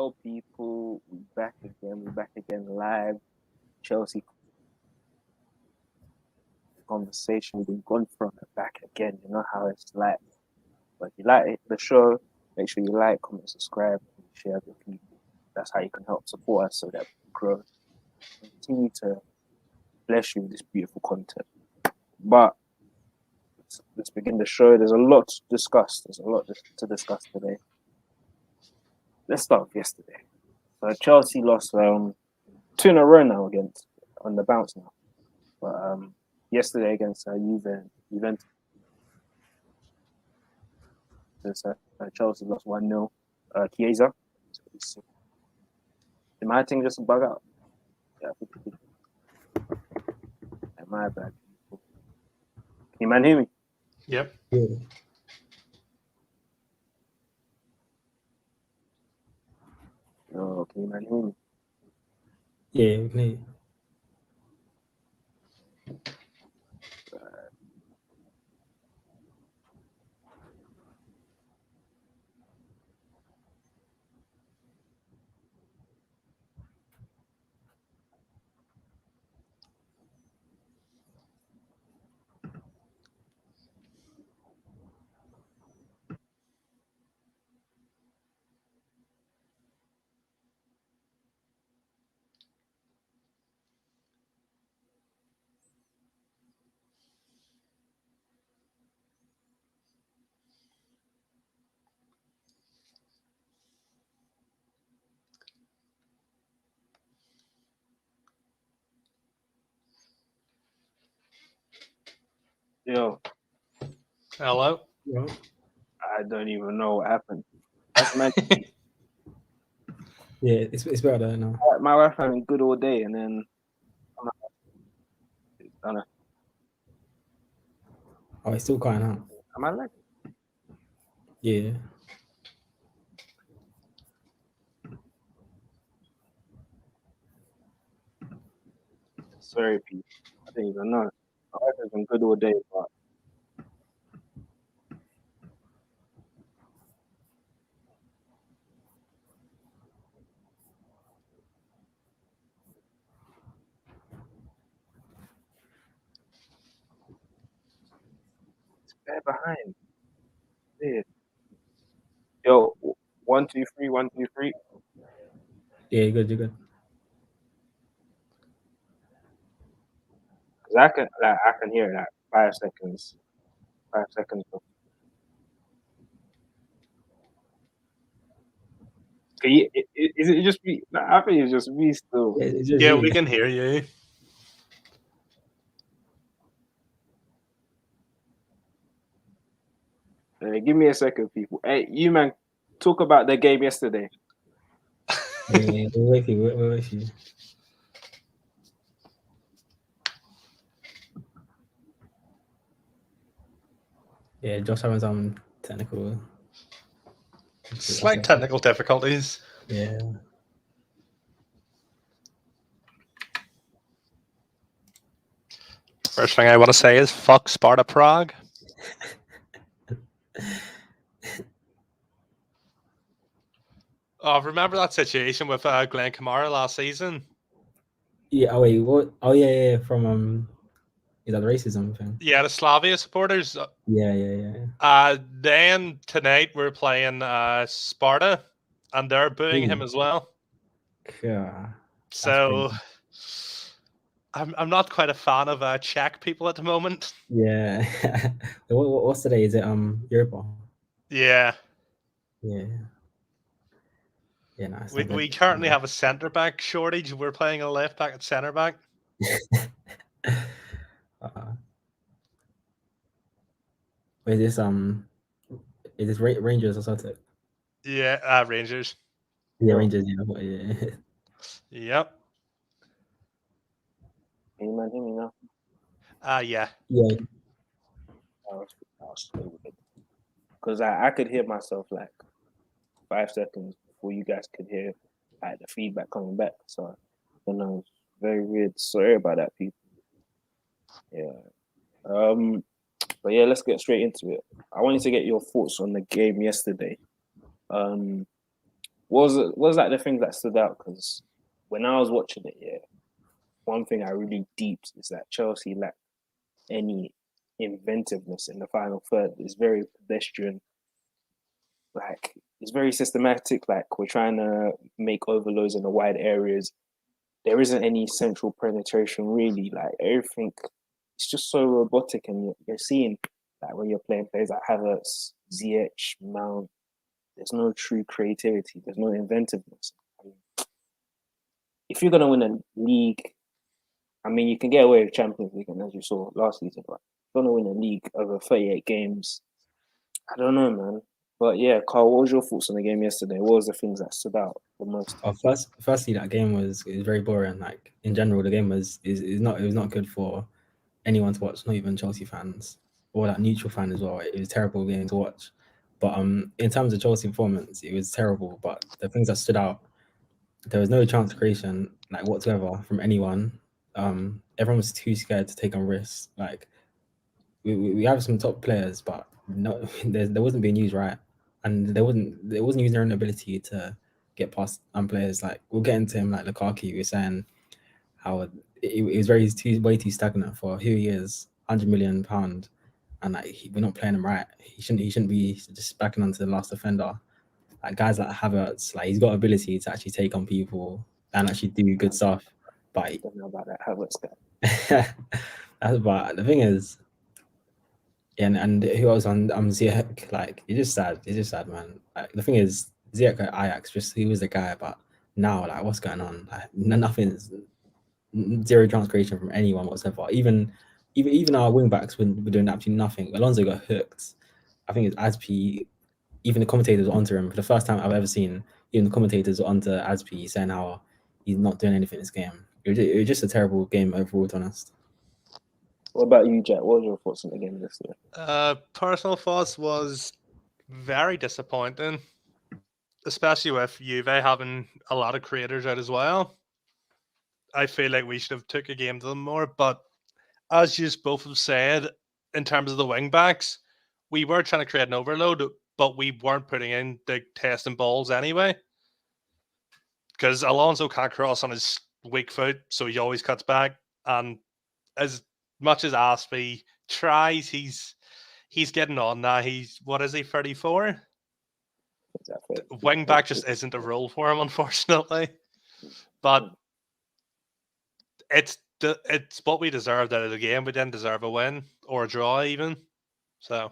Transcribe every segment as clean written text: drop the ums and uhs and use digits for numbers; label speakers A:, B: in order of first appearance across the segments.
A: Hello, people. We're back again. We're back again live. Chelsea conversation. We've been gone from it back again. You know how it's like. But if you like the show, make sure you like, comment, subscribe, and share with people. That's how you can help support us so that we can grow and continue to bless you with this beautiful content. But let's begin the show. There's a lot to discuss. There's a lot to discuss today. Let's start with yesterday. So Chelsea lost two in a row now against on the bounce now. But yesterday against Juventus, Chelsea lost 1-0. Chiesa. Did my thing just bug out? Yeah, my bad. Can you man hear me?
B: Yep.
C: Yeah.
A: No, can you man hear me?
C: Yeah, we can hear you.
A: Yo,
B: Hello.
C: Yeah.
A: I don't even know what happened. That's man.
C: Yeah, it's better now.
A: My wife having good all day, and then I don't know.
C: Oh, it's still cutting out.
A: Am I like?
C: Yeah.
A: Sorry, people. I don't even know. My wife has been good all day, but they're behind. Yeah. Yo, 1, 2, 3, 1, 2, 3.
C: Yeah, you're good, you're good.
A: Cause I can hear that 5 seconds. 5 seconds. Is it just me? No, I think it's just me still.
C: Yeah, it's just
B: Yeah,
C: you.
B: we can hear you.
A: Give me a second, people. Hey, you man, talk about the game yesterday.
C: Yeah, we're with you, we're with you. Yeah, Josh having some technical.
B: Slight technical difficulties.
C: Yeah.
B: First thing I want to say is fuck Sparta Prague. Oh, remember that situation with Glenn Kamara last season?
C: Yeah, oh wait, what? Oh yeah, from is that the racism thing?
B: Yeah, the Slavia supporters.
C: Yeah.
B: Then tonight we're playing Sparta, and they're booing him as well.
C: Yeah.
B: So I'm not quite a fan of Czech people at the moment.
C: Yeah. What's today? Is it Europa?
B: Yeah.
C: Yeah. Yeah, nice.
B: We currently have a centre back shortage. We're playing a left back at centre back.
C: Is this Rangers or Celtic?
B: Yeah, Rangers.
C: Yeah, Rangers. Yeah.
B: Yep.
A: Can you man hear me now?
B: Yeah.
C: Yeah.
A: Because I could hear myself like 5 seconds before you guys could hear like the feedback coming back. So I don't know, it's very weird. Sorry about that, people. Yeah. But yeah, let's get straight into it. I wanted to get your thoughts on the game yesterday. what was like the thing that stood out? Because when I was watching it, yeah, one thing I really deeped is that Chelsea lacked any inventiveness in the final third. It's very pedestrian. Like it's very systematic. Like we're trying to make overloads in the wide areas. There isn't any central penetration really. Like everything, it's just so robotic, and you're seeing like when you're playing players like Havertz, Ziyech, Mount. There's no true creativity. There's no inventiveness. I mean, if you're gonna win a league, I mean, you can get away with Champions League, and as you saw last season, but if you're gonna win a league over 38 games, I don't know, man. But yeah, Carl, what was your thoughts on the game yesterday? What was the things that stood out the most?
C: Firstly, that game was very boring. Like in general, the game is not good for anyone to watch, not even Chelsea fans or that neutral fan as well. It was a terrible game to watch. But in terms of Chelsea performance, it was terrible. But the things that stood out, there was no chance creation like whatsoever from anyone. Everyone was too scared to take on risks. Like we have some top players, but no, there wasn't being used right, and there wasn't using their own ability to get past players. Like we'll get into him like Lukaku. We were saying how it was way too stagnant for who he is, £100 million, and like we're not playing him right. He shouldn't be just backing onto the last defender. Like guys like Havertz, like he's got ability to actually take on people and actually do good stuff. But
A: I don't know about that Havertz guy.
C: but the thing is, and who else on Ziyech? Like it's just sad, man. Like, the thing is, Ziyech at Ajax, just he was the guy, but now like what's going on? Like, nothing's zero chance creation from anyone whatsoever. Even our wing backs were doing absolutely nothing. Alonso got hooked. I think it's Aspi. Even the commentators were onto him for the first time I've ever seen. Even the commentators were onto Aspi saying how he's not doing anything in this game. It was just a terrible game overall, to be honest.
A: What about you, Jack? What was your thoughts on the game yesterday?
B: Personal thoughts was very disappointing, especially with Juve having a lot of creators out as well. I feel like we should have took a game to them more, but as you both have said, in terms of the wing backs, we were trying to create an overload, but we weren't putting in the testing balls anyway. Because Alonso can't cross on his weak foot, so he always cuts back. And as much as Aspie tries, he's getting on now. What is he, 34?
A: Exactly.
B: Wing back just isn't a role for him, unfortunately. But it's what we deserved out of the game. We didn't deserve a win or a draw even. So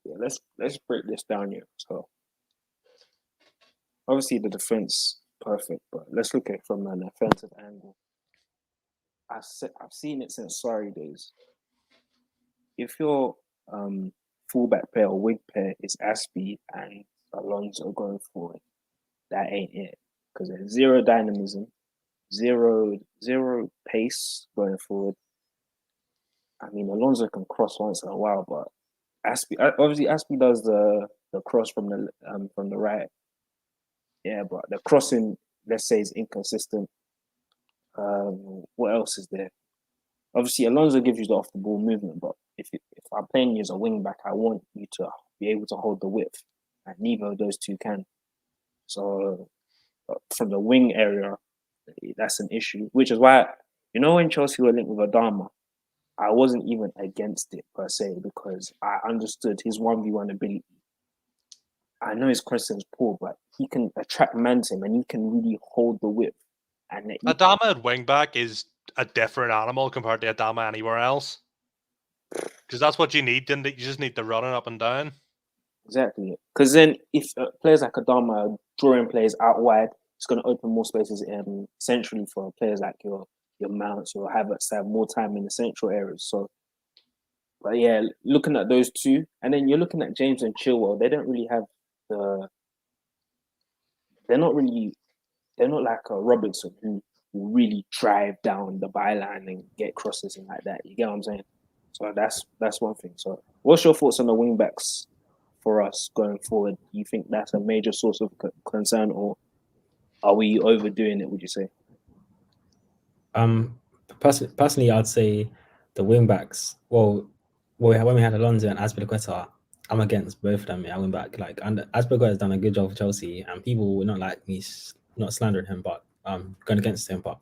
A: yeah, let's break this down here. So obviously the defense perfect, but let's look at it from an offensive angle. I've seen it since Sarri days. If your fullback pair or wing pair is Aspie and Alonso going forward, that ain't it. Because there's zero dynamism, zero pace going forward. I mean, Alonso can cross once in a while, but Aspie does the cross from the right. Yeah, but the crossing, let's say, is inconsistent. What else is there? Obviously, Alonso gives you the off the ball movement, but if I'm playing you as a wing back, I want you to be able to hold the width, and neither of those two can. So from the wing area, that's an issue. Which is why, when Chelsea were linked with Adama, I wasn't even against it per se because I understood his 1v1 ability. I know his crossing is poor, but he can attract man to him and he can really hold the width. And
B: Adama at wing back is a different animal compared to Adama anywhere else. Because that's what you need, didn't it? You just need the running up and down.
A: Exactly. Because then if players like Adama are drawing players out wide, it's going to open more spaces centrally for players like your Mounts, your Havertz to have more time in the central areas. So, but yeah, looking at those two, and then you're looking at James and Chilwell, they don't really have they're not like a Robertson who will really drive down the byline and get crosses and like that. You get what I'm saying? So that's one thing. So what's your thoughts on the wing backs for us going forward? Do you think that's a major source of concern, or are we overdoing it, would you say?
C: Personally, I'd say the wing backs. Well, when we had Alonso and Azpilicueta, I'm against both of them. I went back and Asperger has done a good job for Chelsea, and people will not like me not slandering him, but going against him. But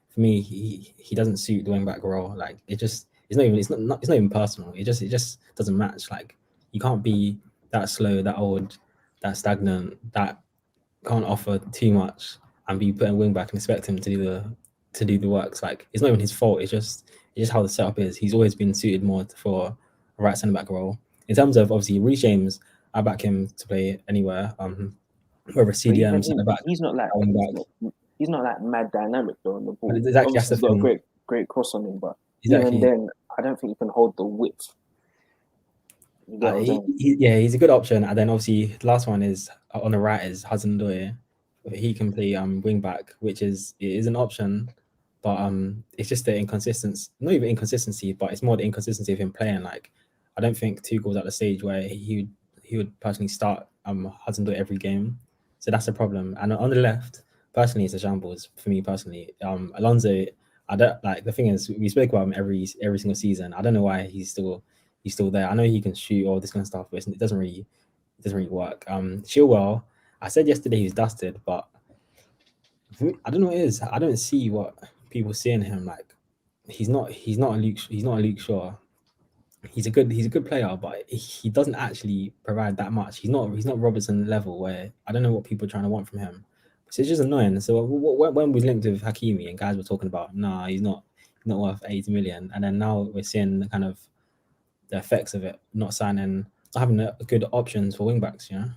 C: for me, he doesn't suit the wing back role. Like it's not even personal. It just doesn't match. Like you can't be that slow, that old, that stagnant, that can't offer too much and be put in wing back and expect him to do the works. Like it's not even his fault. It's just how the setup is. He's always been suited more for a right centre back role. In terms of obviously Reece James, I back him to play anywhere. Whether CDM centre back,
A: he's not like mad dynamic though on the ball.
C: Exactly, that's the
A: he's got
C: thing.
A: a great cross on him, but
C: Exactly.
A: even then, I don't think he can hold the width.
C: He's a good option. And then obviously the last one is on the right is Hudson-Odoi. He can play wing back, which is an option, but it's just the inconsistency. Not even inconsistency, but it's more the inconsistency of him playing. Like I don't think Tuchel's at the stage where he would personally start Hudson-Odoi every game. So that's a problem. And on the left, personally, it's a shambles for me personally. Alonso, I don't like. The thing is, we spoke about him every single season. I don't know why he's still there. I know he can shoot all this kind of stuff, but it doesn't really work. Chilwell, I said yesterday he was dusted, but I don't know what it is. I don't see what people see in him. Like he's not a Luke Shaw. He's a good player, but he doesn't actually provide that much. He's not Robertson level where I don't know what people are trying to want from him. So it's just annoying. So when we linked with Hakimi and guys were talking about, nah, he's not worth 80 million, and then now we're seeing the kind of the effects of it, not having good options for wing backs, you know.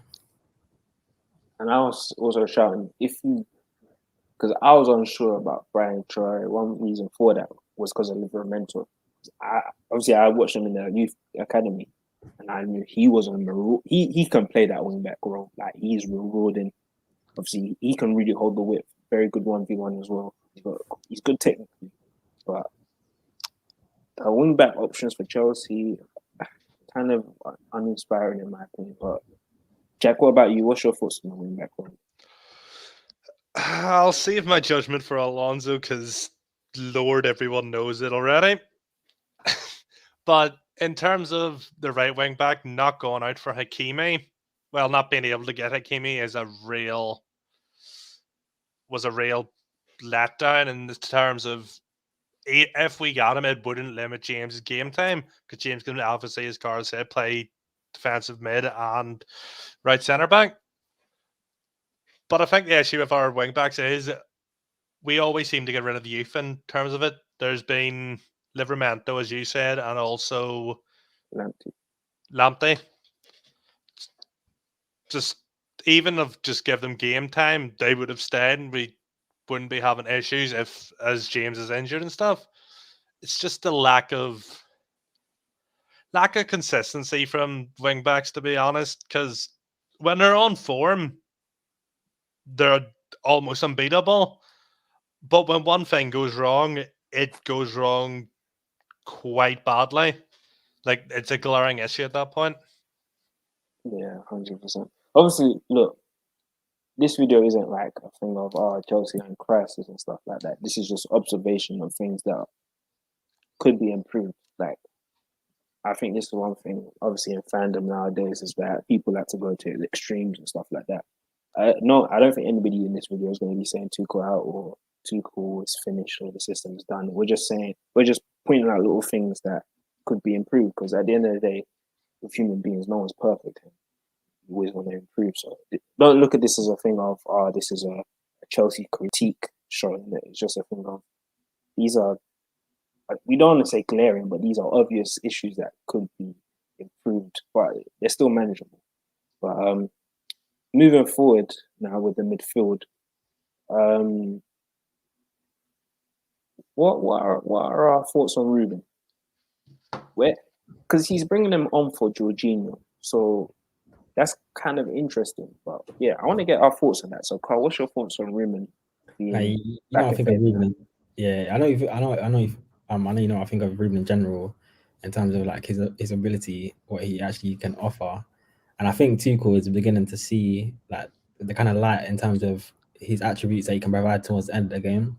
A: And I was also shouting because I was unsure about Brian Traore. One reason for that was because of Livramento. I watched him in the youth academy, and I knew he was he can play that wing back role. Like he's rewarding. Obviously, he can really hold the width. Very good 1v1 as well. He's good technically, but the wing back options for Chelsea kind of uninspiring in my opinion. But Jack, what about you? What's your thoughts on the wing back role?
B: I'll save my judgment for Alonso because Lord, everyone knows it already. But in terms of the right wing back not going out for Hakimi, well, not being able to get Hakimi was a real letdown in the terms of if we got him, it wouldn't limit James's game time because James can obviously, as Carl said, play defensive mid and right centre back. But I think the issue with our wing backs is we always seem to get rid of the youth in terms of it. There's been Livramento, as you said, and also Lamptey. Just give them game time, they would have stayed and we wouldn't be having issues as James is injured and stuff. It's just the lack of consistency from wing backs, to be honest, because when they're on form, they're almost unbeatable. But when one thing goes wrong, it goes wrong quite badly. Like, it's a glaring issue at that point.
A: Yeah, 100%. Obviously, look, this video isn't like a thing of Chelsea and crisis and stuff like that. This is just observation of things that could be improved. Like, I think this is one thing, obviously, in fandom nowadays is that people like to go to the extremes and stuff like that. I don't think anybody in this video is going to be saying Tuchel out or Tuchel is finished or the system is done. We're just pointing out little things that could be improved because at the end of the day, with human beings, no one's perfect. You always want to improve. So don't look at this as a thing of, this is a Chelsea critique showing that it's just a thing of, these are, we don't want to say glaring, but these are obvious issues that could be improved, but they're still manageable. But moving forward now with the midfield, what are our thoughts on Ruben? Because he's bringing them on for Jorginho, so that's kind of interesting. But yeah, I want to get our thoughts on that. So, Carl, what's your thoughts on Ruben?
C: I think of Ruben. Yeah, I know I think of Ruben in general in terms of like his ability, what he actually can offer, and I think Tuchel is beginning to see like the kind of light in terms of his attributes that he can provide towards the end of the game.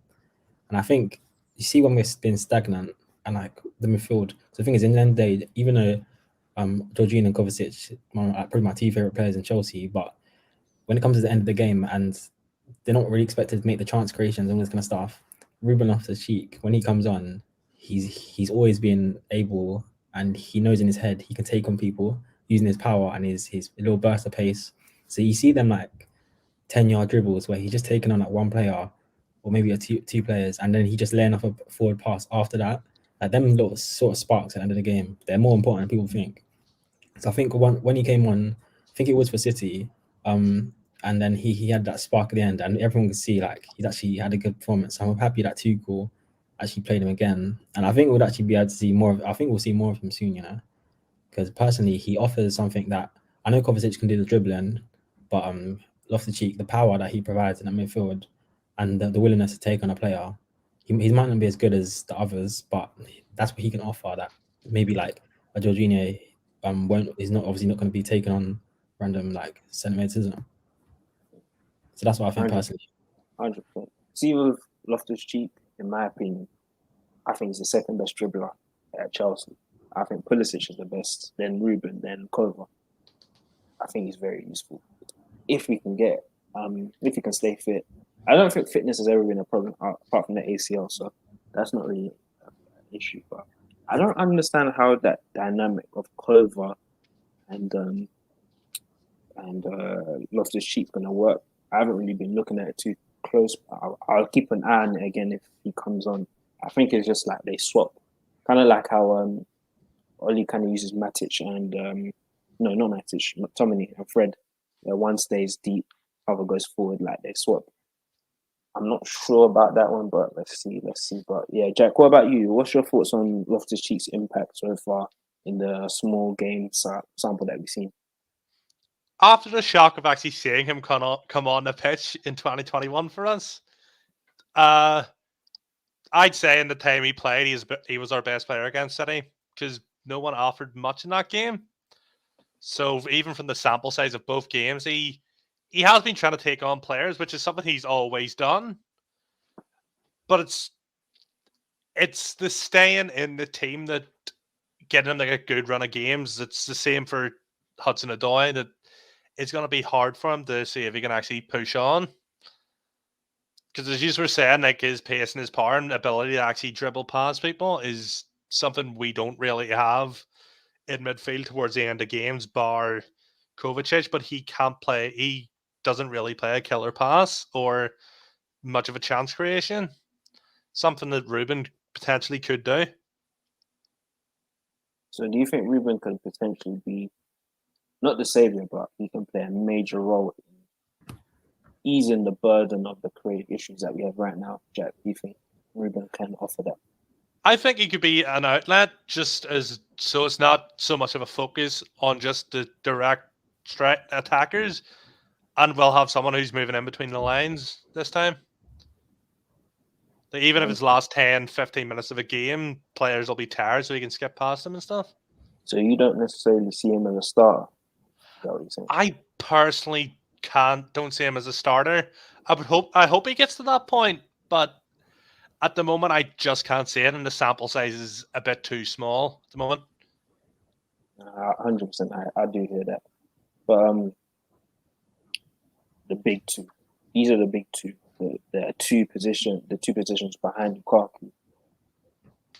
C: And I think you see when we've been stagnant and like the midfield. So the thing is, in the end of the day, even though Jorginho and Kovacic, probably my two favorite players in Chelsea. But when it comes to the end of the game and they're not really expected to make the chance creations and all this kind of stuff, Ruben Loftus-Cheek, when he comes on, he's always been able, and he knows in his head he can take on people using his power and his little burst of pace. So you see them like 10-yard dribbles where he's just taking on like one player or maybe two players, and then he just laying off a forward pass after that. Like them little sort of sparks at the end of the game, they're more important than people think. So I think when he came on, I think it was for City, and then he had that spark at the end, and everyone could see like he's actually had a good performance. So I'm happy that Tuchel actually played him again, and I think we'll actually be able to see more of. I think we'll see more of him soon, because personally he offers something that I know Kovacic can do the dribbling, but Loftus-Cheek, the power that he provides in that midfield, and the willingness to take on a player, he might not be as good as the others, but that's what he can offer. That maybe like a Jorginho is not obviously not going to be taken on random like centimeters. So that's what I think
A: 100%.
C: personally.
A: 100%. See, with Loftus-Cheek, in my opinion, I think he's the second best dribbler at Chelsea. I think Pulisic is the best, then Ruben, then Kova. I think he's very useful. If we can if he can stay fit. I don't think fitness has ever been a problem apart from the ACL, so that's not really an issue. But I don't understand how that dynamic of Kova and Loftus-Cheek going to work. I haven't really been looking at it too close. I'll keep an eye on it again if he comes on. I think it's just like they swap, kind of like how Oli kind of uses Matic and no, not Matic, McTominay and Fred. One stays deep, other goes forward, like they swap. I'm not sure about that one, but let's see. But yeah, Jack, what about you? What's your thoughts on Loftus-Cheek's impact so far in the small game sample that we've seen?
B: After the shock of actually seeing him come on the pitch in 2021 for us, I'd say in the time he played, he was our best player against City because no one offered much in that game. So even from the sample size of both games, he has been trying to take on players, which is something he's always done. But it's the staying in the team that getting him like a good run of games. It's the same for Hudson-Odoi, that it's going to be hard for him to see if he can actually push on. Because as you were saying, like his pace and his power and ability to actually dribble past people is something we don't really have in midfield towards the end of games, bar Kovacic, but he doesn't really play a killer pass or much of a chance creation. Something that Ruben potentially could do.
A: So do you think Ruben could potentially be not the savior, but he can play a major role in easing the burden of the creative issues that we have right now? Jack, do you think Ruben can offer that?
B: I think he could be an outlet, so it's not so much of a focus on just the direct attackers, and we'll have someone who's moving in between the lines this time. Even if it's last 10, 15 minutes of a game, players will be tired so you can skip past them and stuff.
A: So you don't necessarily see him as a starter? Is that what you're saying?
B: I personally don't see him as a starter. I hope he gets to that point, but at the moment I just can't see it, and the sample size is a bit too small at the moment.
A: 100%, I do hear that. But the big two, these are the big two. The two positions behind Lukaku,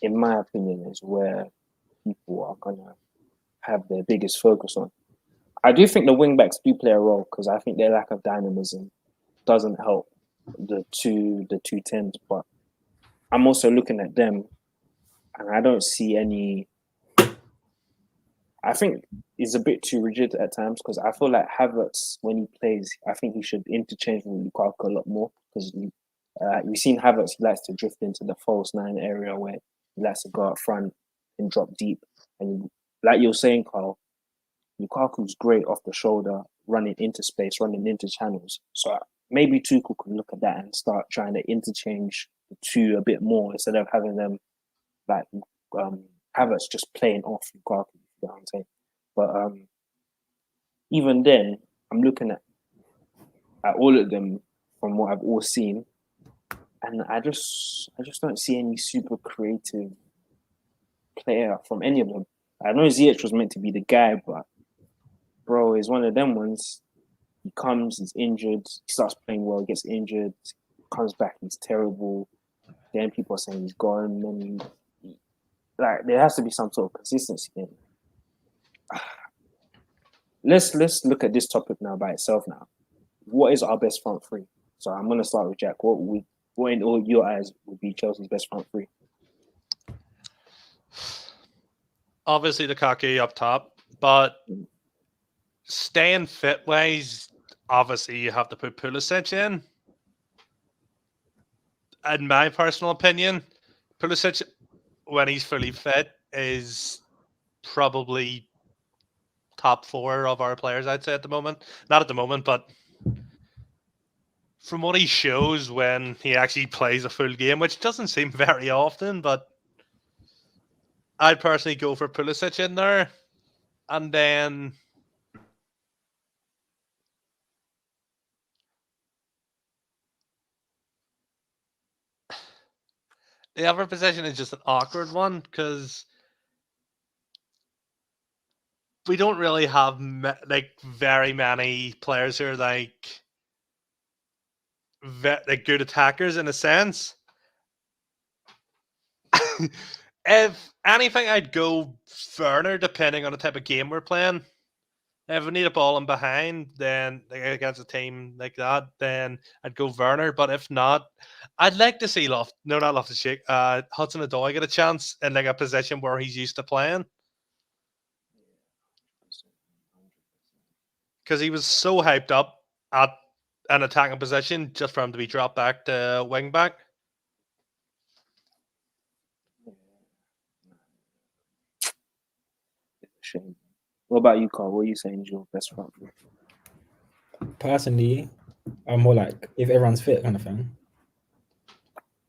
A: in my opinion, is where people are gonna have their biggest focus on. I do think the wing backs do play a role because I think their lack of dynamism doesn't help the two tens. But I'm also looking at them, and I don't see any. I think he's a bit too rigid at times because I feel like Havertz, when he plays, I think he should interchange with Lukaku a lot more because we've seen Havertz, he likes to drift into the false nine area where he likes to go up front and drop deep. And like you're saying, Carl, Lukaku's great off the shoulder, running into space, running into channels. So maybe Tuchel could look at that and start trying to interchange the two a bit more instead of having them like Havertz just playing off Lukaku. You know what I'm saying? But even then, I'm looking at all of them from what I've all seen, and I just don't see any super creative player from any of them. I know Ziyech was meant to be the guy, but bro, he's one of them ones. He comes, he's injured, he starts playing well, gets injured, comes back, he's terrible. Then people are saying he's gone. Then like there has to be some sort of consistency in it. Let's look at this topic now by itself. Now, what is our best front three? So I'm gonna start with Jack. What in all your eyes would be Chelsea's best front three?
B: Obviously, Lukaku up top, but staying fit wise, obviously you have to put Pulisic in. In my personal opinion, Pulisic, when he's fully fit, is probably top 4 of our players, I'd say, at the moment. Not at the moment, but from what he shows when he actually plays a full game, which doesn't seem very often, but I'd personally go for Pulisic in there. And then the other position is just an awkward one because we don't really have very many players who are like good attackers in a sense. If anything, I'd go Werner, depending on the type of game we're playing. If we need a ball in behind, then against a team like that, then I'd go Werner. But if not, I'd like to see Hudson-Odoi get a chance in like a position where he's used to playing. Because he was so hyped up at an attacking position just for him to be dropped back to wing back.
A: Shame. What about you, Carl? What are you saying is your best front three?
C: Personally, I'm more like if everyone's fit kind of thing.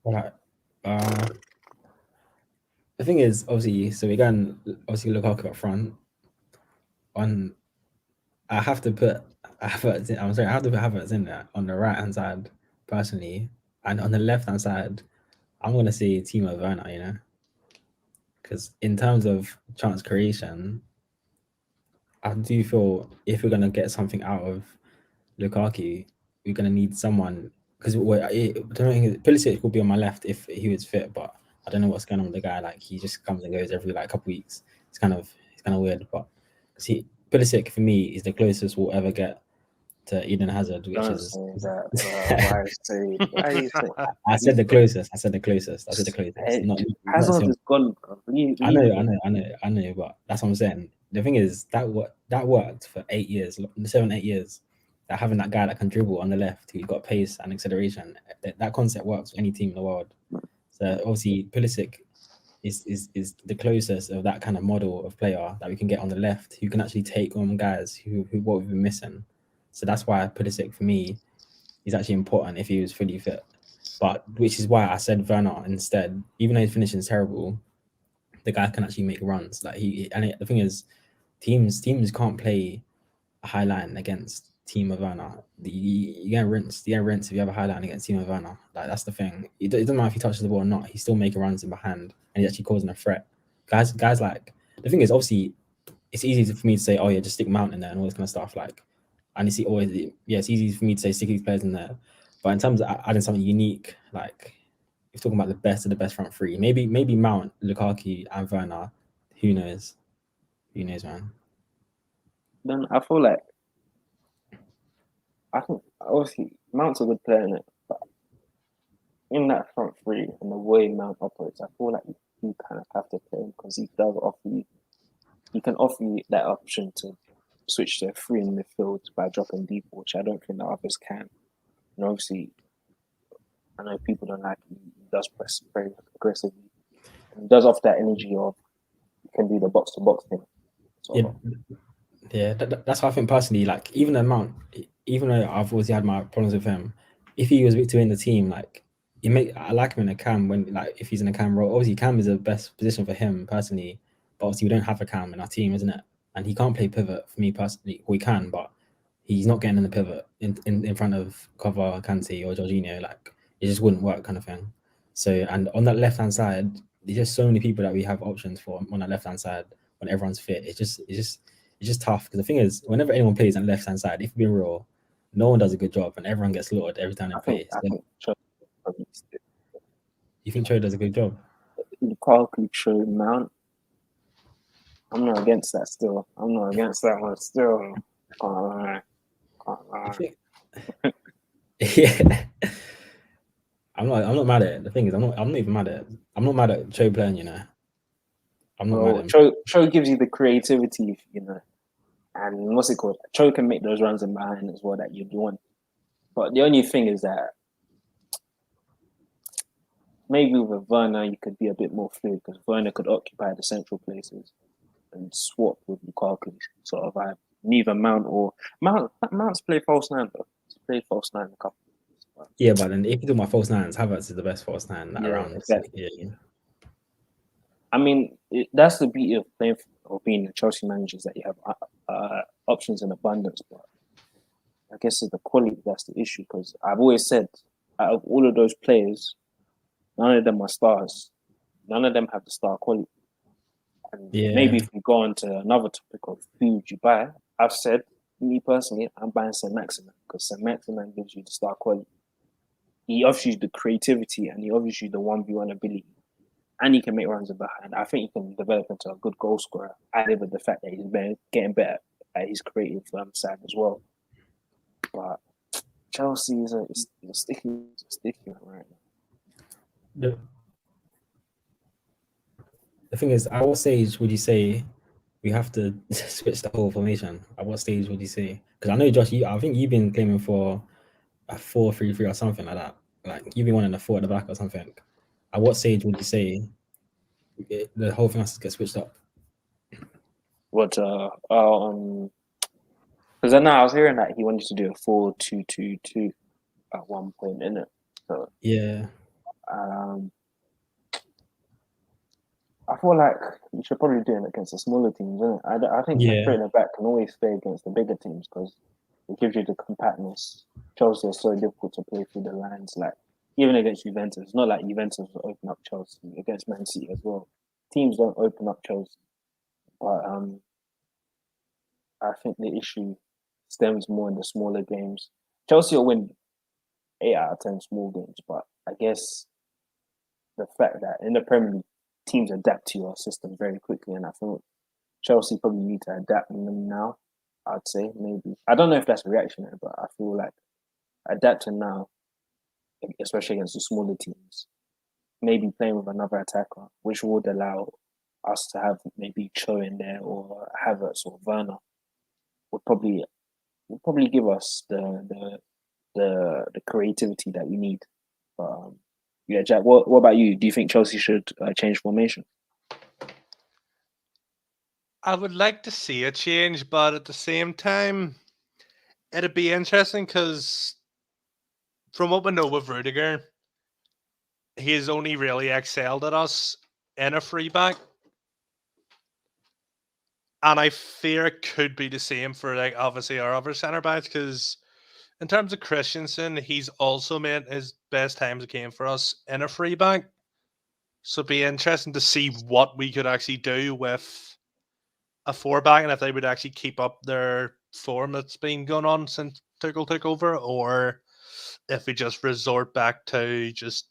C: Or like, the thing is, obviously, so we're going obviously Lukaku up front. I have to put Havertz in there on the right hand side personally, and on the left hand side, I'm gonna say Timo Werner. You know, because in terms of chance creation, I do feel if we're gonna get something out of Lukaku, we're gonna need someone. Because Pulisic will be on my left if he was fit, but I don't know what's going on with the guy. Like he just comes and goes every like couple weeks. It's kind of weird. But see, Pulisic for me is the closest we'll ever get to Eden Hazard, which
A: Don't
C: is.
A: say that, why are you saying?
C: I said the closest.
A: Hey,
C: Not
A: Hazard
C: so-
A: is gone, bro.
C: I know, but that's what I'm saying. The thing is that worked for 8 years, 7-8 years. That having that guy that can dribble on the left, who got pace and acceleration, that concept works for any team in the world. So obviously Pulisic is the closest of that kind of model of player that we can get on the left, who can actually take on guys who what we've been missing. So that's why Pulisic for me is actually important if he was fully fit. But which is why I said Werner instead. Even though his finishing is terrible, the guy can actually make runs. Like the thing is, teams can't play a high line against Timo Werner. You get rinsed. You get rinsed if you have a high line against Timo Werner. Like that's the thing. It doesn't matter if he touches the ball or not. He's still making runs in behind, and he's actually causing a threat. Guys like the thing is, obviously, it's easy for me to say, oh yeah, just stick Mount in there and all this kind of stuff. Like, and it's easy for me to say stick these players in there. But in terms of adding something unique, like if talking about the best of the best front three, maybe Mount, Lukaku, and Werner. Who knows? Who knows, man?
A: Then I feel like I think obviously Mount's a good player in it, but in that front three and the way Mount operates, I feel like you kind of have to play him because he does offer you. He can offer you that option to switch to 3 in midfield by dropping deep, which I don't think the others can. And obviously, I know people don't like it. He does press very aggressively. And he does offer that energy of he can do the box to box thing. So,
C: That's how I think personally. Like even the Mount, even though I've always had my problems with him, if he was to win the team, like I like him in a cam when like if he's in a cam role. Obviously, cam is the best position for him personally. But obviously, we don't have a cam in our team, isn't it? And he can't play pivot for me personally. We can, but he's not getting in the pivot in front of Kovar, Kante, or Jorginho. Like it just wouldn't work, kind of thing. So and on that left hand side, there's just so many people that we have options for on that left hand side. when everyone's fit. It's just tough because the thing is, whenever anyone plays on the left hand side, if we're being real, no one does a good job, and everyone gets slaughtered every time they play.
A: I think Cho probably still.
C: You think Cho does a good job?
A: Lukaku, Cho, Mount. I'm not against that still. I'm not against that one still. Can't lie.
C: I think, yeah. I'm not mad at it. The thing is, I'm not even mad at it. I'm not mad at Cho playing, you know. I'm not mad at him.
A: Cho gives you the creativity, you know. And what's it called? Cho can make those runs in behind as well that you'd want. But the only thing is that maybe with Werner you could be a bit more fluid because Werner could occupy the central places and swap with Lukaku, sort of vibe. Neither Mount's play false nine though. He's played false nine a couple of times.
C: Yeah, but then if you do my false nines, Havertz is the best false nine around.
A: Exactly.
C: Yeah.
A: I mean, that's the beauty of playing or being a Chelsea manager is that you have options in abundance. But I guess it's the quality that's the issue because I've always said out of all of those players, none of them are stars. None of them have the star quality. And maybe if we go on to another topic of who would you buy, I've said, me personally, I'm buying Saint-Maximin because Saint-Maximin gives you the star quality. He offers you the creativity and he offers you the 1v1 ability. And he can make runs in behind. I think he can develop into a good goal scorer, added with the fact that he's getting better at his creative side as well. But Chelsea is a sticky right now.
C: The thing is, at what stage would you say we have to switch the whole formation? At what stage would you say? Because I know, Josh, I think you've been claiming for a 4-3-3 or something like that. Like you've been wanting a 4 at the back or something. At what stage would you say the whole thing has to get switched up?
A: What? Because I know I was hearing that he wanted to do a 4-2-2-2 at one point, innit? So
C: yeah.
A: I feel like you should probably do it against the smaller teams, isn't it? I think the three in the back can always play against the bigger teams because it gives you the compactness. Chelsea is so difficult to play through the lines, like even against Juventus. It's not like Juventus will open up Chelsea against Man City as well. Teams don't open up Chelsea, but I think the issue stems more in the smaller games. Chelsea will win 8 out of 10 small games, but I guess the fact that in the Premier League, teams adapt to your system very quickly, and I think Chelsea probably need to adapt them now. I'd say maybe I don't know if that's reactionary, but I feel like adapting now, especially against the smaller teams, maybe playing with another attacker, which would allow us to have maybe Cho in there or Havertz or Werner, would probably give us the creativity that we need. But yeah, Jack, what about you? Do you think Chelsea should change formation?
B: I would like to see a change, but at the same time, it'd be interesting because from what we know with Rudiger, he's only really excelled at us in a free back. And I fear it could be the same for like obviously our other centre backs because in terms of Christensen, he's also made his best times it came for us in a free back. So it'd be interesting to see what we could actually do with a 4-back and if they would actually keep up their form that's been going on since Tuchel took over, or if we just resort back to just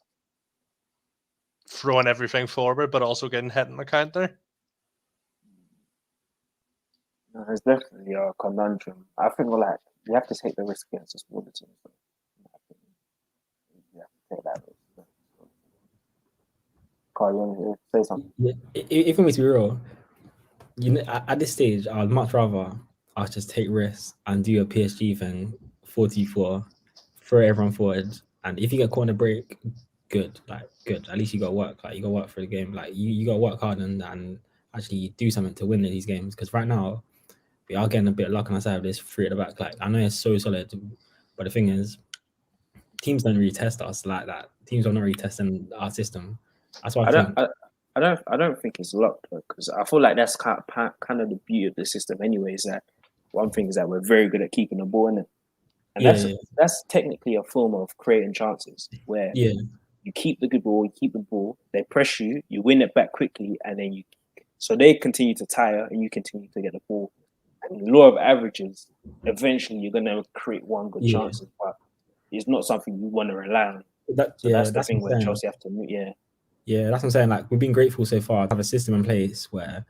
B: throwing everything forward but also getting hit in the counter.
A: No, it's definitely a conundrum. I think like you have to take the risk against the smaller teams. You have to take that risk. Carl, you want to say something?
C: Yeah, if we to be real, you know, at this stage, I'd much rather us just take risks and do a PSG thing, 44, throw everyone forward, and if you get caught in a break, good. At least you got to work. Like you got to work for the game. Like you got to work hard and actually do something to win these games. Because right now, we are getting a bit of luck on our side of this 3 at the back. Like I know it's so solid, but the thing is, teams don't really test us like that. Teams are not really testing our system. That's why
A: I don't think it's locked because I feel like that's kind of the beauty of the system. Anyways, that one thing is that we're very good at keeping the ball in it, and that's technically a form of creating chances where you keep the good ball, you keep the ball, they press you, you win it back quickly, and then you So they continue to tire and you continue to get the ball. And the law of averages, eventually you're going to create one good
C: Yeah.
A: chance, but it's not something you want to rely on.
C: That,
A: So
C: yeah,
A: that's the
C: that's
A: thing
C: what
A: where
C: I'm saying.
A: Chelsea have to move. Yeah.
C: Yeah, that's what I'm saying. Like, we've been grateful so far to have a system in place where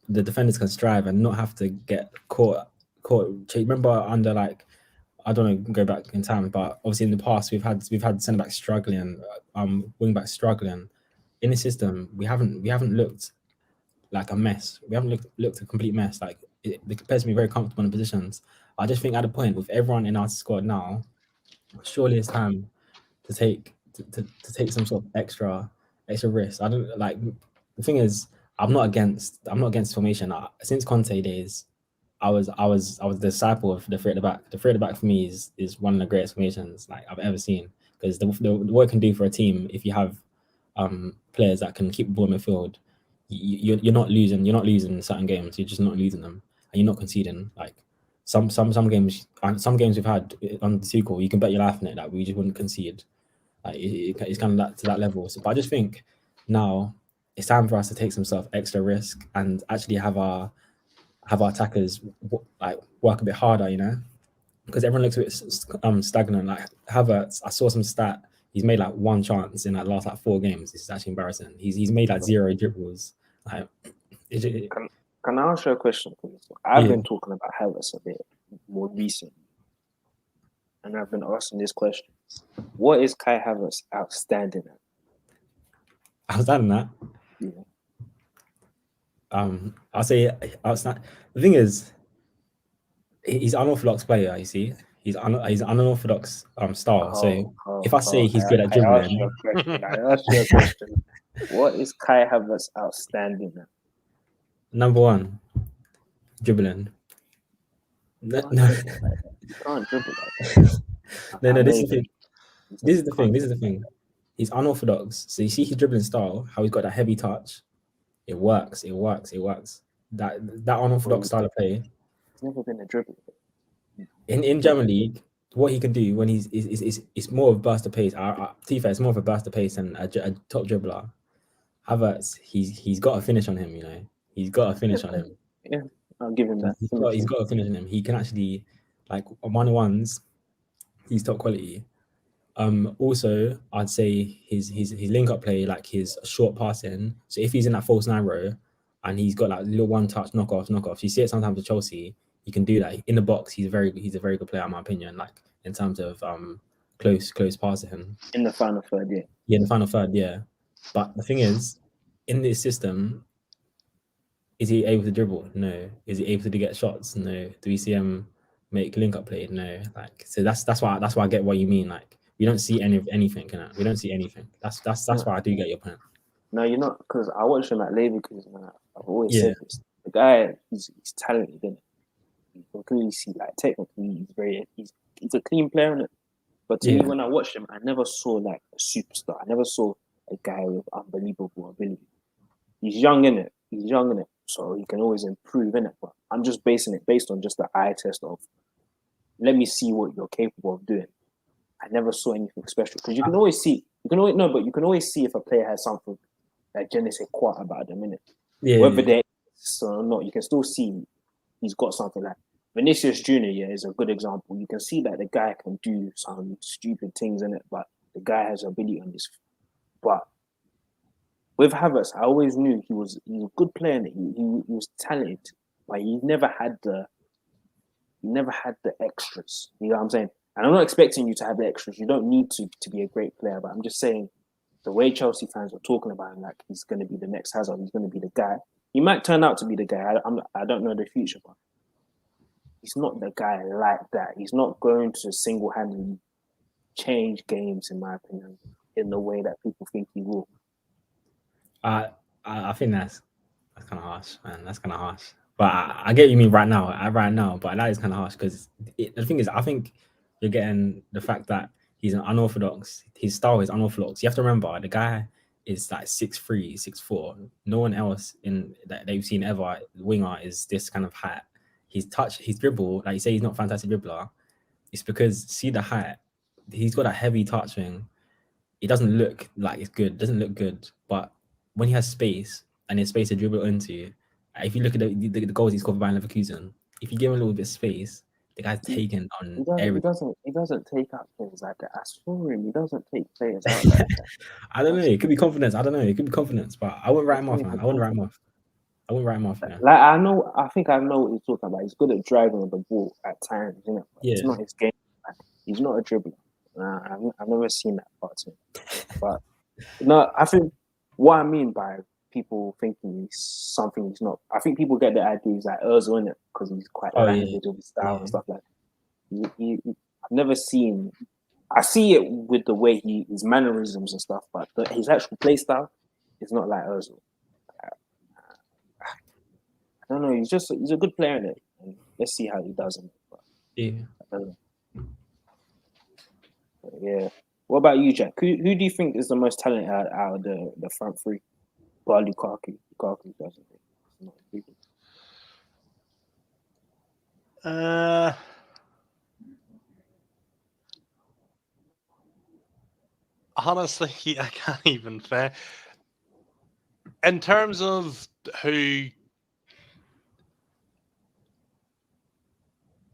C: the defenders can strive and not have to get caught. Remember under like, I don't know, go back in time, but obviously in the past we've had centre backs struggling, wing backs struggling. In the system, we haven't looked like a mess. We haven't looked a complete mess. Like, the players can be very comfortable in positions. I just think at the point with everyone in our squad now, surely it's time to take some sort of extra risk. I don't like, the thing is, I'm not against formation. Since Conte days, I was the disciple of the three at the back. The three at the back for me is one of the greatest formations like I've ever seen, because the what it can do for a team if you have players that can keep the ball in the field, you're not losing certain games. You're just not losing them, and you're not conceding. Like some games we've had on the sequel, you can bet your life on it that we just wouldn't concede. Like it's kind of that to that level. So, but I just think now it's time for us to take some sort of extra risk and actually have our attackers like work a bit harder, you know, because everyone looks a bit stagnant. Like Havertz, I saw some stat. He's made like one chance in like last like 4 games. This is actually embarrassing. He's made like 0 dribbles. Like,
A: Can I ask you a question, please? I've been talking about Havertz a bit more recently, and I've been asking this question: what is Kai Havertz outstanding at?
C: Outstanding that.
A: Yeah.
C: I'll say outstanding. The thing is, he's an unorthodox player. You see, he's an unorthodox style. So if I say he's good at dribbling,
A: I asked you a question. What is Kai Havertz outstanding at?
C: Number 1, dribbling. No,
A: You can't dribble like that.
C: no. This is the thing. He's unorthodox. So you see his dribbling style, how he's got that heavy touch. It works. That unorthodox style of play.
A: It's never been a dribble.
C: In German league, what he can do when it's more of a burst of pace. To be fair, it's more of a burst of pace than a top dribbler. Havertz, he's got a finish on him. You know, he's got a finish on him.
A: Yeah, I'll give him that.
C: He's got a finish on him. He can actually, like, on 1-on-1s, he's top quality. Also, I'd say his link up play, like his short passing. So if he's in that false 9 row and he's got like little one touch knockoffs, you see it sometimes with Chelsea. He can do that in the box. He's a very good player in my opinion. Like in terms of close passing.
A: In the final third, yeah.
C: Yeah, in the final third, yeah. But the thing is, in this system, is he able to dribble? No. Is he able to get shots? No. Do we see him make link up play? No. Like, so that's why I get what you mean. Like, we don't see anything. We don't see anything. That's why I do get your point.
A: No, you're not, because I watched him at Leverkusen. I've always said this. The guy, he's talented, isn't it? You can clearly see, like, technically, he's a clean player, innit? But to me, when I watched him, I never saw like a superstar. I never saw a guy with unbelievable ability. He's young, innit? So he can always improve, innit? But I'm just basing it based on just the eye test of, let me see what you're capable of doing. I never saw anything special, because you can always see if a player has something like je ne sais quoi about them, innit? Whether they're or not, you can still see he's got something. Like Vinicius Jr. is a good example. You can see that the guy can do some stupid things in it, but the guy has ability on this. But with Havertz, I always knew he was a good player. He was talented, but he never had the extras. You know what I'm saying? And I'm not expecting you to have the extras. You don't need to be a great player. But I'm just saying, the way Chelsea fans were talking about him, like he's going to be the next Hazard, he's going to be the guy. He might turn out to be the guy. I don't know the future, but he's not the guy like that. He's not going to single-handedly change games, in my opinion, in the way that people think he will.
C: I think that's kind of harsh, man. That's kind of harsh. But I get what you mean right now. But that is kind of harsh, because the thing is, I think you're getting the fact that he's an unorthodox. His style is unorthodox. You have to remember, the guy is like 6'3", 6'4". No one else in that they've seen ever, winger, is this kind of height. His touch, his dribble, like you say, he's not a fantastic dribbler. It's because, see the height, he's got a heavy touch thing. It doesn't look like it's good. It doesn't look good. But when he has space and there's space to dribble into, If you look at the goals he scored for Bayern Leverkusen, if you give him a little bit of space, the guy's taken on everything.
A: He doesn't take out players like that. I saw him. He doesn't take players out like that.
C: I don't know. It could be confidence. I don't know. It could be confidence, but I wouldn't write him off, man. I wouldn't write him off. Yeah.
A: Like I think I know what he's talking about. He's good at driving on the ball at times, you know.
C: Yeah.
A: It's not his game. Like, he's not a dribbler. I've never seen that part of him. But no, I think what I mean by people thinking he's something he's not. I think people get the idea he's like Ozil in it because he's quite language with his style and stuff like that. I've never seen. I see it with the way his mannerisms and stuff, but his actual play style is not like Ozil. I don't know. He's a good player in it. And let's see how he does in it. But, I don't know. But yeah. What about you, Jack? Who do you think is the most talented out of the front three? Well, Lukaku. Lukaku doesn't think. Not really.
B: Honestly, I can't even say. In terms of who,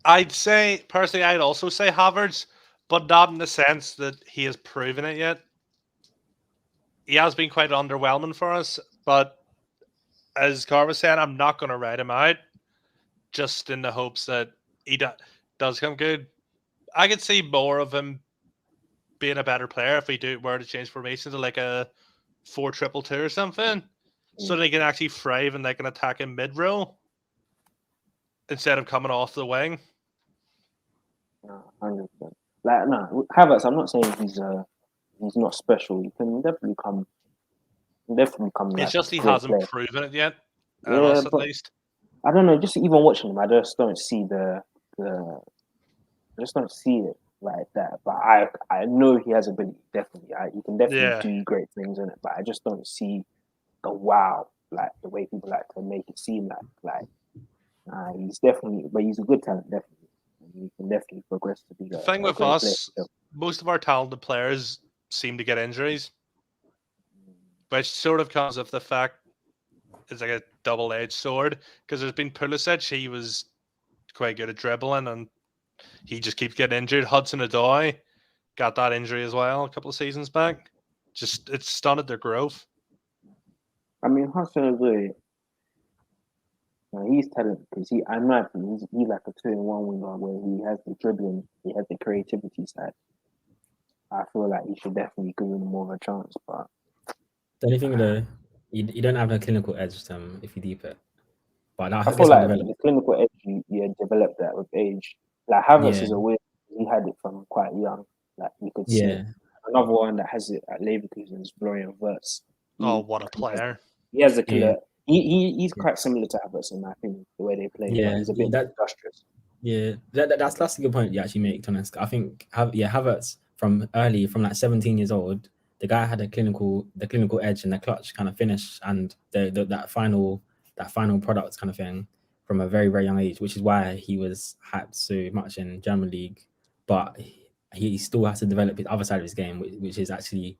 B: I'd say personally, I'd also say Havertz, but not in the sense that he has proven it yet. He has been quite underwhelming for us, but as Carver said, I'm not going to write him out, just in the hopes that he does come good. I could see more of him being a better player if we were to change formation to like a 4-2-2 or something, so they can actually thrive and they can attack in mid-row instead of coming off the wing.
A: 100%. Like no, Havertz. I'm not saying he's not special. He can definitely come. It's
B: like, just he hasn't proven it yet.
A: Us
B: at least.
A: I don't know. Just even watching him, I just don't see I just don't see it like that. But I know he has ability. Definitely, he can definitely do great things in it. But I just don't see the wow, like the way people like to make it seem like. He's definitely, but he's a good talent. Definitely, he can definitely progress to be.
B: The thing with us, most of our talented players seem to get injuries, which sort of comes with the fact it's like a double-edged sword. Because there's been Pulisic, he was quite good at dribbling, and he just keeps getting injured. Hudson-Odoi got that injury as well a couple of seasons back. Just it's stunted their growth.
A: I mean, Hudson-Odoi, he's talented because he's like a 2-in-1 winger where he has the dribbling, he has the creativity side. I feel like he should definitely give him more of a chance, but
C: the only thing though, you don't have a clinical edge if you deep it. But
A: I feel like the clinical edge you develop that with age. Like Havertz is a weird. He had it from quite young. Like you could see it. Another one that has it at Leverkusen is Florian Wirtz.
B: What a player!
A: He has a killer. He's quite similar to Havertz in my opinion, the way they play.
C: Yeah,
A: he's a bit industrious.
C: Yeah, that's a good point you actually make, Tonesk. I think Havertz from like 17 years old, the guy had the clinical edge and the clutch kind of finish and that final product kind of thing from a very, very young age, which is why he was hyped so much in German League. But he still has to develop his other side of his game, which is actually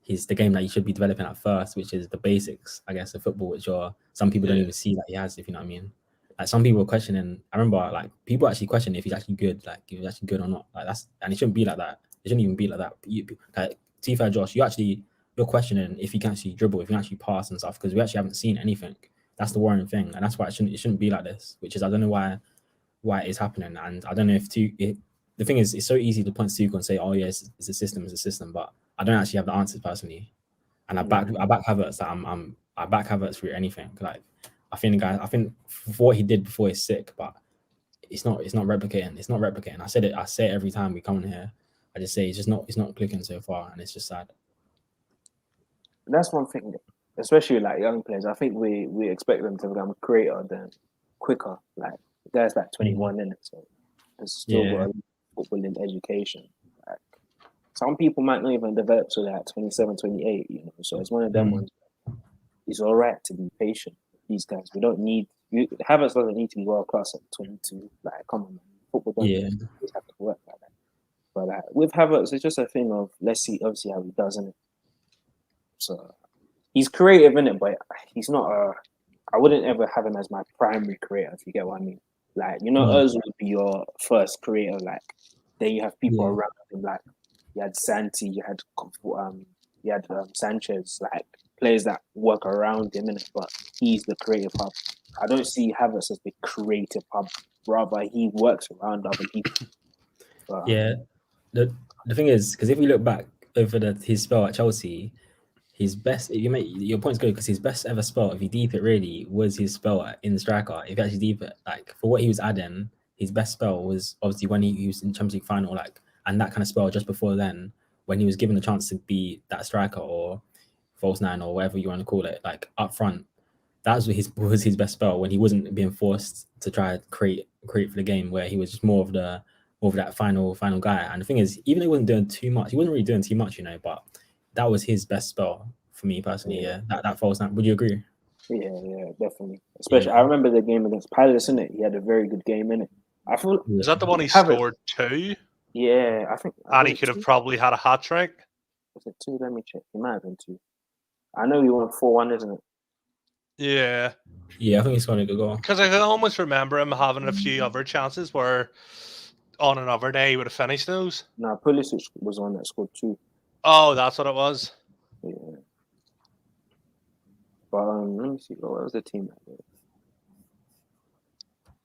C: the game that you should be developing at first, which is the basics, I guess, of football, which some people don't even see that he has, if you know what I mean. Like some people were questioning. I remember like people actually questioning if he's actually good, like if he's actually good or not. Like and it shouldn't be like that. It shouldn't even be like that. Like, to be fair, Josh, you're questioning if he can actually dribble, if he can actually pass and stuff, because we actually haven't seen anything. That's the worrying thing, and that's why it shouldn't be like this. Which is I don't know why it is happening, and I don't know the thing is it's so easy to point to Tuchel and say, oh yes, it's a system, but I don't actually have the answers personally, and I back Havertz. I back Havertz for anything. Like I think for what he did before he's sick, but it's not replicating. It's not replicating. I say it every time we come in here. I just say it's not clicking so far, and it's just sad.
A: That's one thing, especially like young players. I think we expect them to become creator than quicker. Like the guy's like 21 in it, so there's still got football in education. Like some people might not even develop till they're 27, 28. You know, so it's one of them ones. It's all right to be patient with these guys. We don't need Havertz doesn't need to be world class at 22. Like come on, man. Football doesn't have to work like that. But with Havertz, it's just a thing of let's see, obviously how he does in it. So he's creative in it, but he's not I wouldn't ever have him as my primary creator, if you get what I mean. Like, you know,
C: Mm.
A: Ozil would be your first creator. Like, then you have people
C: Yeah.
A: around him. Like, you had Santi, you had Sanchez, like players that work around him, innit? But he's the creative hub. I don't see Havertz as the creative hub. Rather, he works around other people. But,
C: Yeah. The thing is, because if we look back over his spell at Chelsea, his best, your point's good, because his best ever spell, if you deep it really, was his spell in striker. If you actually deep it, like for what he was adding, his best spell was obviously when he was in Champions League final, like, and that kind of spell just before then, when he was given the chance to be that striker or false nine or whatever you want to call it, like up front. That was his best spell, when he wasn't being forced to try to create for the game, where he was just more of that final guy. And the thing is, even though he wasn't doing too much, he wasn't really doing too much, but that was his best spell for me personally. Yeah, that false nine. Would you agree?
A: Yeah, definitely. Especially, I remember the game against Palace, innit? He had a very good game, innit? I feel.
B: Is that the one he
A: Havertz-
B: scored 2?
A: Yeah, I think.
B: And he could have probably had a hat trick.
A: Was it 2? Let me check. It might have been 2. I know he won 4-1, isn't it?
B: Yeah.
C: Yeah, I think he's going to go goal.
B: Because I can almost remember him having a few other chances where on another day he would have finished those.
A: No, Pulisic was one that scored 2.
B: Oh, that's what it was.
A: Yeah. But let me see. What was the team that did?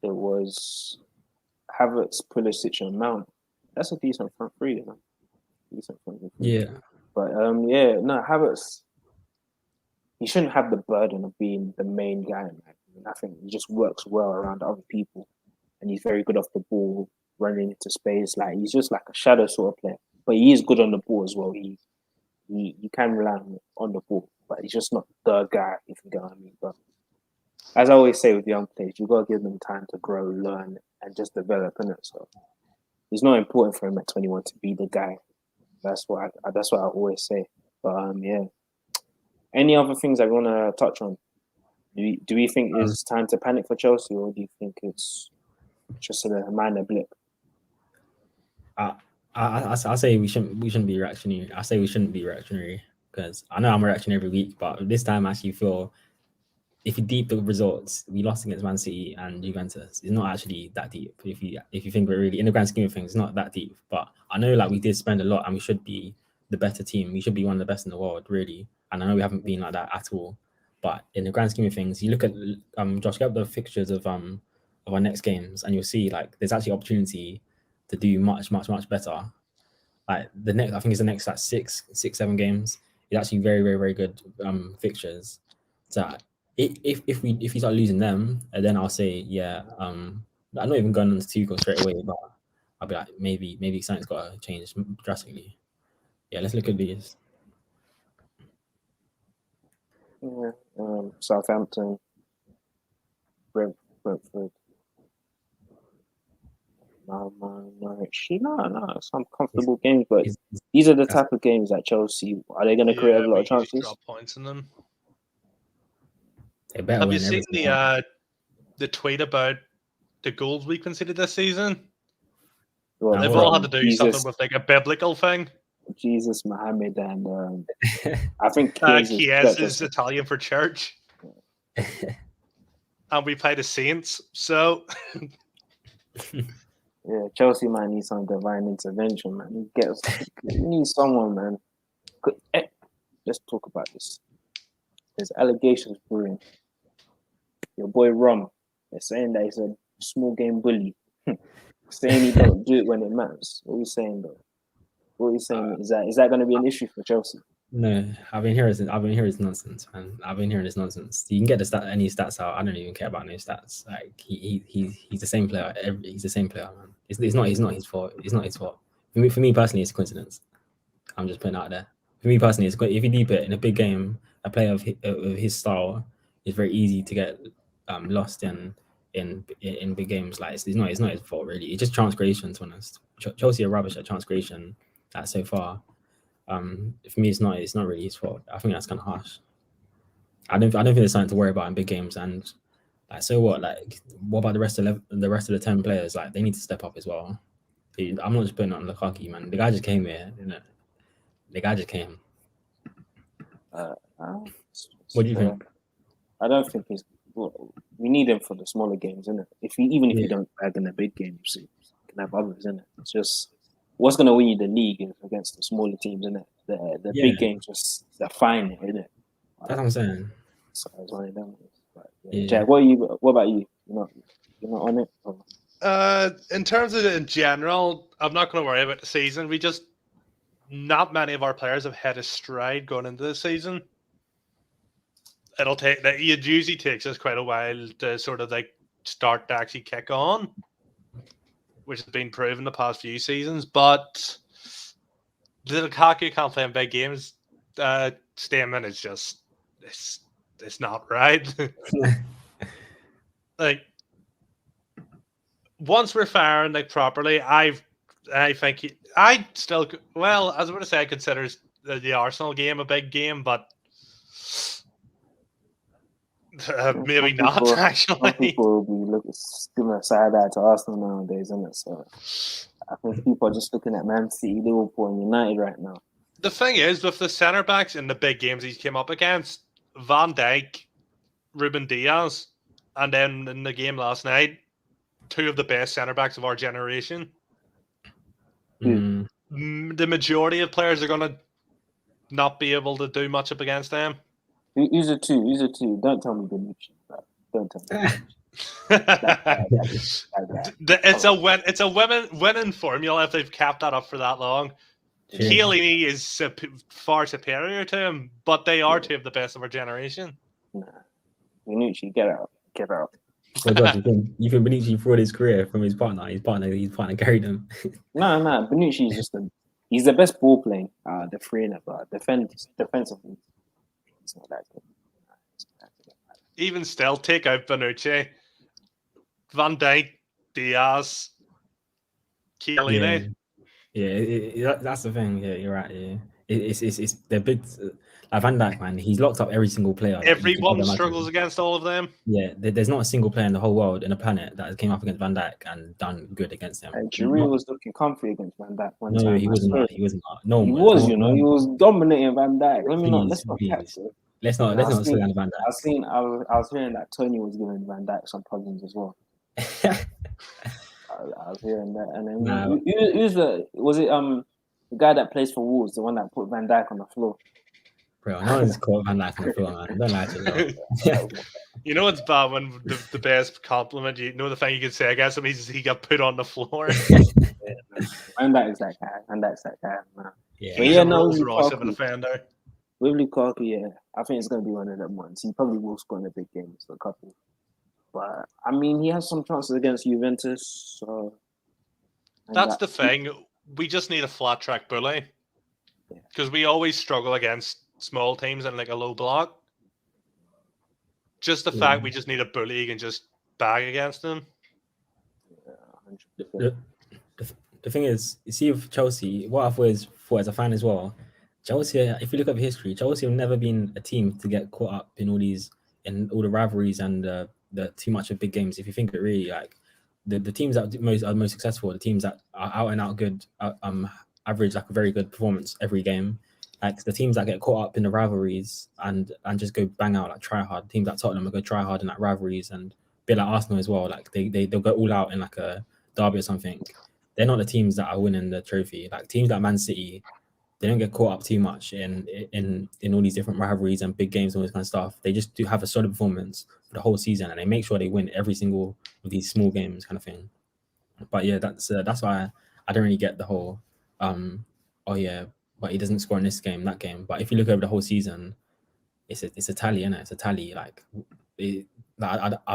A: It was Havertz, Pulisic, and Mount. That's a decent front three, you know. Decent front three.
C: Yeah.
A: But Havertz. He shouldn't have the burden of being the main guy. I think he just works well around other people, and he's very good off the ball, running into space. Like, he's just like a shadow sort of player, but he is good on the ball as well. He can rely on the ball, but he's just not the guy, if you get what I mean. But as I always say with young players, you got to give them time to grow, learn, and just develop in it. So it's not important for him at 21 to be the guy. That's what I always say. But yeah. Any other things I want to touch on? Do we think it's time to panic for Chelsea, or do you think it's just a minor blip?
C: I say we shouldn't be reactionary. I say we shouldn't be reactionary, because I know I'm a reaction every week, but this time I actually feel, if you deep the results, we lost against Man City and Juventus. It's not actually that deep. If you think we're really in the grand scheme of things, it's not that deep. But I know, like, we did spend a lot, and we should be the better team. We should be one of the best in the world, really. And I know we haven't been like that at all. But in the grand scheme of things, you look at Josh, get up the fixtures of our next games, and you'll see, like, there's actually opportunity to do much better. Like, I think it's the next like 6-7 games. It's actually very, very, very good fixtures. So if we start losing them, then I'll say, I'm not even going on to Tuchel straight away, but I'll be like, maybe something's got to change drastically. Yeah, let's look at these.
A: Yeah, Southampton, Brentford. No, some comfortable games, but these are the type of games that Chelsea, are they going to create a lot of chances?
B: Drop points in them.
C: Have
B: you seen the tweet about the goals we conceded this season?
A: Well,
B: they've all had to do something with like a biblical thing.
A: Jesus, Mohammed, and I think
B: Chiesa is Italian for church. And we play the Saints, so
A: yeah, Chelsea might need some divine intervention, man. We need someone, man. Let's talk about this. There's allegations brewing. Your boy Rom, they're saying that he's a small game bully. Saying he don't do it when it matters. What are you saying, though? What are you saying? Is that going to be an issue for Chelsea?
C: No, I've been hearing this nonsense, man. I've been hearing this nonsense. You can get any stats out. I don't even care about no stats. Like, he's the same player. He's the same player, man. It's not his fault. It's not his fault. For me personally, it's a coincidence. I'm just putting it out there. For me personally, if you deep it in a big game, a player of his style, it's very easy to get lost in big games. Like, it's not his fault, really. It's just chance creation, to be honest. Chelsea are rubbish at chance creation so far. For me, it's not really his fault. I think that's kind of harsh. I don't think there's something to worry about in big games. And like, so what? Like, what about the rest of the 10 players? Like, they need to step up as well. I'm not just putting it on Lukaku, man. The guy just came here, The guy just came.
A: What
C: do you think?
A: I don't think he's we need him for the smaller games, isn't it? Even if you
C: Yeah.
A: don't bag in the big games, you can have others, isn't it? It's just what's going to win you the league is against the smaller teams, isn't it? The
C: Yeah.
A: big games just define it, isn't it?
C: That's what I'm saying.
A: So it's one of them. But,
C: Yeah.
A: Jack, what about you? You're not on it.
B: In terms of it in general, I'm not going to worry about the season. Not many of our players have hit a stride going into the season. It usually takes us quite a while to sort of like start to actually kick on, which has been proven the past few seasons. But the Lukaku can't play in big games statement is just it's not right. Like once we're firing like properly, I think I still I was going to say I consider the Arsenal game a big game, but maybe not actually.
A: Some people will be giving a side eye to Arsenal nowadays, isn't it? So I think people are just looking at Man City, Liverpool, and United right now.
B: The thing is, with the centre backs in the big games he came up against, Van Dijk, Ruben Diaz, and then in the game last night, two of the best centre backs of our generation.
C: Mm.
B: The majority of players are going to not be able to do much up against them.
A: Who's the two? Don't tell me Bonucci. Don't tell me.
B: It's a winning formula if they've kept that up for that long.
C: Yeah.
B: Chiellini is far superior to him, but they are two of the best of our generation.
A: Nah. Bonucci, get out.
C: So Josh, you think Bonucci fraud his career from his partner? His partner carried him.
A: No. Bonucci is he's the best ball playing. The three in it, but defensively, it's not that good.
B: Even still, take out Bonucci, Van Dijk, Diaz, Chiellini.
C: Yeah, that's the thing. Yeah, you're right. Yeah, it's they're big. Like Van Dijk, man, he's locked up every single player.
B: Everyone struggles against all of them.
C: Yeah, there's not a single player in the whole world, in the planet, that came up against Van Dijk and done good against him.
A: And Giroud was looking comfy against Van Dijk one time.
C: No, he wasn't. He wasn't. No,
A: he was. He was dominating Van Dijk. Let's not catch it.
C: Let's not slow down Van Dijk.
A: I was hearing that Tony was giving Van Dijk some problems as well. I was hearing that, and then was it the guy that plays for Wolves, the one that put Van Dijk on the floor?
C: Bro, no one's caught Van Dijk on the floor, man. Don't lie to me.
B: You know it's bad when the best compliment, the thing you could say against him, he got put on the floor.
A: Van Dijk's that guy, man.
C: Yeah,
B: he's a Rolls Royce of an offender.
A: With Lukaku, yeah, I think it's going to be one of them ones. He probably will score in the big games for a couple. But, I mean, he has some chances against Juventus. So
B: that's the thing. We just need a flat track bully. Because we always struggle against small teams and like a low block. Just the fact we just need a bully who can just bag against them.
A: Yeah,
C: the thing is, you see with Chelsea, what I've always thought as a fan as well, Chelsea, if you look at history, Chelsea have never been a team to get caught up in all the rivalries and the too much of big games. If you think it really, like the teams that are most successful, the teams that are out and out good, average like a very good performance every game. Like the teams that get caught up in the rivalries and just go bang out, like try hard. Teams like Tottenham will go try hard in like rivalries, and a bit like Arsenal as well. Like they'll go all out in like a derby or something. They're not the teams that are winning the trophy. Like teams like Man City, they don't get caught up too much in all these different rivalries and big games and all this kind of stuff. They just do have a solid performance for the whole season, and they make sure they win every single of these small games, kind of thing. But yeah, that's why I don't really get the whole but he doesn't score in this game, that game. But if you look over the whole season, it's a tally, innit? It's a tally. I'm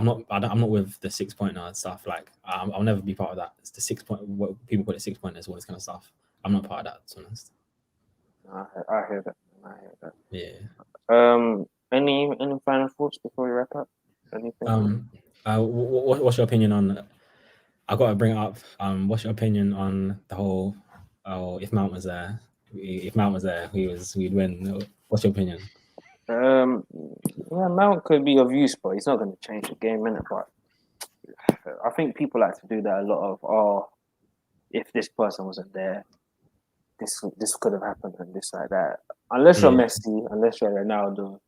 C: not with the 6-pointer stuff. Like I'll never be part of that. It's the 6-point. What people call it 6-pointers, all this kind of stuff. I'm not part of that. To be honest.
A: I hear that.
C: Yeah.
A: Any final thoughts before we wrap up? Anything?
C: What's your opinion on? I got to bring it up. What's your opinion on the whole? If Mount was there, we'd win. What's your opinion?
A: Mount could be of use, but he's not going to change the game, innit? But I think people like to do that a lot of. If this person wasn't there, this could have happened and this like that. Unless you're Messi, unless you're Ronaldo,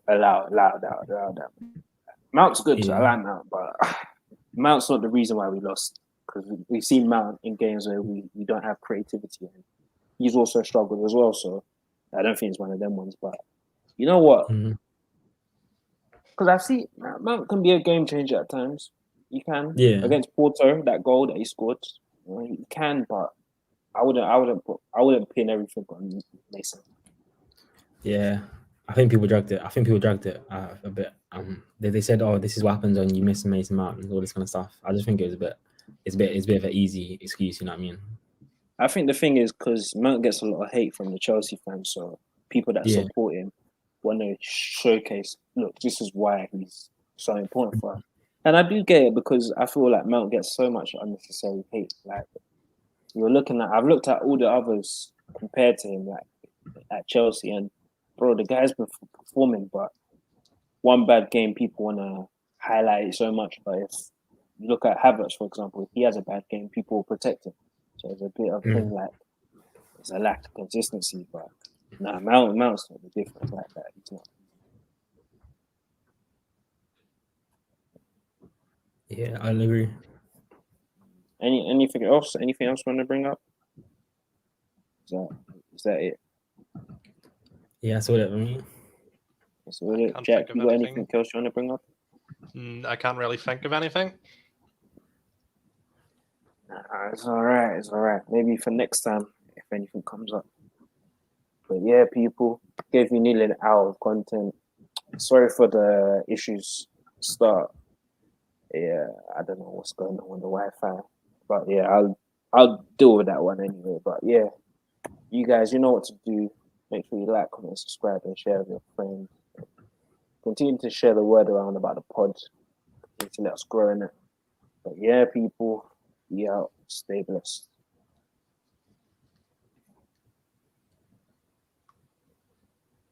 A: allow that. Mount's good. I
C: Yeah.
A: like Mount, but Mount's not the reason why we lost, because we've seen Mount in games where we don't have creativity, and he's also struggled as well. So I don't think it's one of them ones. But you know what?
C: Mhm.
A: Because I've seen Mount can be a game changer at times. He can.
C: Yeah.
A: Against Porto, that goal that he scored, he can. But I wouldn't pin everything on Mason.
C: Yeah, I think people dragged it. A bit. They said, "Oh, this is what happens when you miss Mason Mount and all this kind of stuff." I just think it's a bit of an easy excuse. You know what I mean?
A: I think the thing is because Mount gets a lot of hate from the Chelsea fans, so people that
C: Yeah.
A: support him want to showcase, look, this is why he's so important for us. And I do get it, because I feel like Mount gets so much unnecessary hate. Like I've looked at all the others compared to him, like at Chelsea, and bro, the guy's been performing, but one bad game, people want to highlight it so much. But if you look at Havertz, for example, if he has a bad game, people will protect him. So it's a bit of thing like it's a lack of consistency. But Mount's not the difference like that. He's not.
C: Yeah, I agree.
A: Anything else? Anything else you want to bring up? Is that it?
C: Yeah, that's all that for me.
A: That's all it.
B: Can't
A: Jack,
B: think of
A: you got
B: anything.
A: anything else you want to bring up?
B: I can't really think of anything.
A: It's all right. It's all right. Maybe for next time, if anything comes up. But yeah, people, gave you nearly an hour of content. Sorry for the issues. Start. Yeah, I don't know what's going on with the Wi-Fi, but yeah, I'll deal with that one anyway. But yeah, you guys, you know what to do. Make sure you like, comment, subscribe, and share with your friends. Continue to share the word around about the pod. Continue to let us grow in it. But yeah, people, be out. Stay blessed.